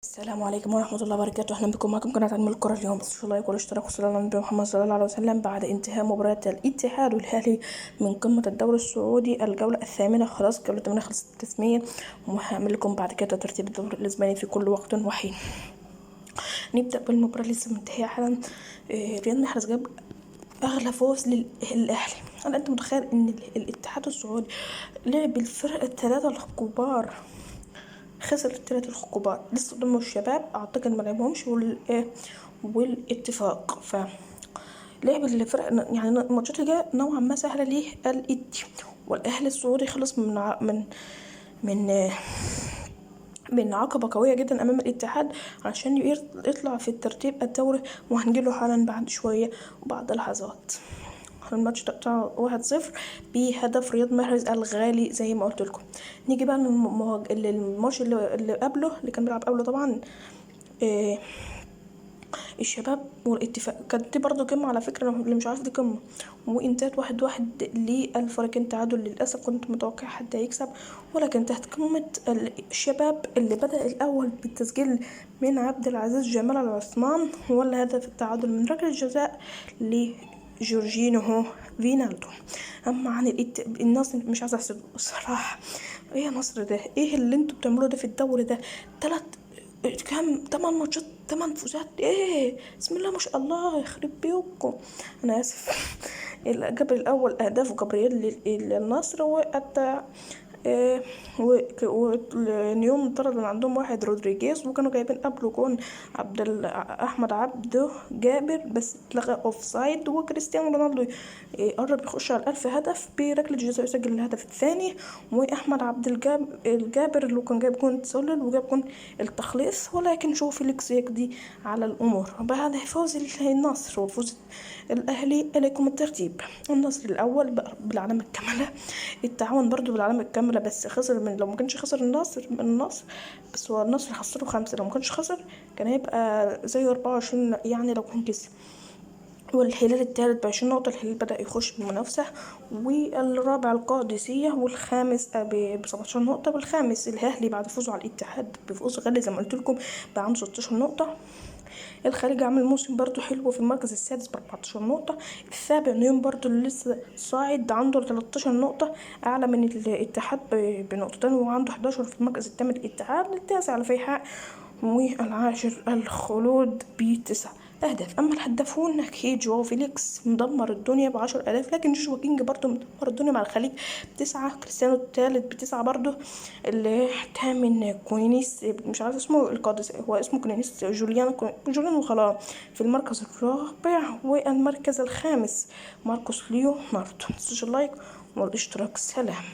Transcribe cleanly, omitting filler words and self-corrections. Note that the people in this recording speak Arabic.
السلام عليكم ورحمة الله وبركاته. أهلا بكم معكم قناة علم الكرة. اليوم بس لايك والاشتراك وصلى على النبي محمد صلى الله عليه وسلم. بعد انتهاء مباراة الاتحاد والأهلي من قمة الدوري السعودي الجولة الثامنة، خلاص جولة 8 خلصت رسميا، وهعمل لكم بعد كده ترتيب الدوري الإسباني في كل وقت وحين. نبدأ بالمباراة لسه منتهية حالا. رياض محرز جاب أغلى فوز للأهلي. هل أنت متخيل إن الاتحاد السعودي لعب الفرق الثلاثة الكبار، خسر الثلاث الكبار، لسه قدامه الشباب اعتقد ما لعبهمش والاتفاق، ف لعب الفرق يعني الماتشات اللي جايه نوعا ما سهله ليه الاتي. والاهلي السعودي خلص من من عقبه قويه جدا امام الاتحاد عشان يطلع في الترتيب الدوري، وهنجيله حالا بعد شويه وبعد لحظات. الماتش ده بتاع 1-0 بهدف رياض محرز الغالي زي ما قلت لكم. نيجي بقى للماتش اللي قبله، اللي كان بيلعب قبله طبعا الشباب والاتفاق. كانت دي برضه قمة على فكرة، اللي مش عارف دي قمة، وانتهت 1-1 للفريقين تعادل. للأسف كنت متوقع حد هيكسب، ولكن انتهت قمة الشباب اللي بدأ الأول بالتسجيل من عبد العزيز جمال العثمان، ولا هدف التعادل من ركلة جزاء جورجينيو فينالدو. اما عن النصر مش عايزه احسب الصراحه. ايه يا نصر ده؟ ايه اللي انتوا بتعملوه ده في الدوري ده؟ تلات كام 8 ماتشات 8 فوزات، ايه بسم الله ما شاء الله، يخرب بيوتكم. انا اسف. جاب الاول اهداف جبريل للنصر، واتى ونيوم طرد من عندهم واحد رودريجيز، وكانوا جايبين قبله جون احمد عبده جابر بس اتلغى اوف سايد. وكريستيانو رونالدو قرب يخش على 1000 هدف بركله جزاء، يسجل الهدف الثاني. واحمد عبد الجابر اللي كان جايب جون تسلل وجاب جون التخليص، ولكن شوف فيليكس يقضي على الامور. بعد فوز النصر وفوز الاهلي اليكم الترتيب. النصر الاول بالعلامه الكامله، التعاون برضو بالعلامه الكامله، بس خسر من، لو ما كانش خسر النصر من النصر، بس هو النصر خسره 5، لو ما كانش خسر كان هيبقى زي 24 يعني لو كان كسب. والهلال الثالث ب20 نقطة، الهلال بدأ يخش بالمنافسة. والرابع القادسية، والخامس ب17 نقطة. والخامس الأهلي بعد فوزه على الاتحاد بفوز غالي زي ما قلت لكم بقى عنده 16 نقطة. الخليج عامل موسم برضو حلو في المركز السادس ب14 نقطة. السابع نيوم برضو اللي لسه صاعد عنده 13 نقطة، أعلى من الاتحاد بنقطتين، وعنده 11 في المركز الثامن الاتحاد. التاسع الفيحاء، والعاشر الخلود ب9 أهداف. أما الهدافون أكيد جواو فيليكس مدمر الدنيا ب10 أهداف، لكن جوشوا كينج برضو مدمر الدنيا مع الخليج ب9. كريستيانو الثالث ب9 برضو. الثامن كوينيس مش عارف اسمه القادس، هو اسمه كوينيس جوليان خلاص في المركز الرابع. والمركز الخامس ماركوس ليوناردو. متنسوش اللايك والاشتراك. سلام.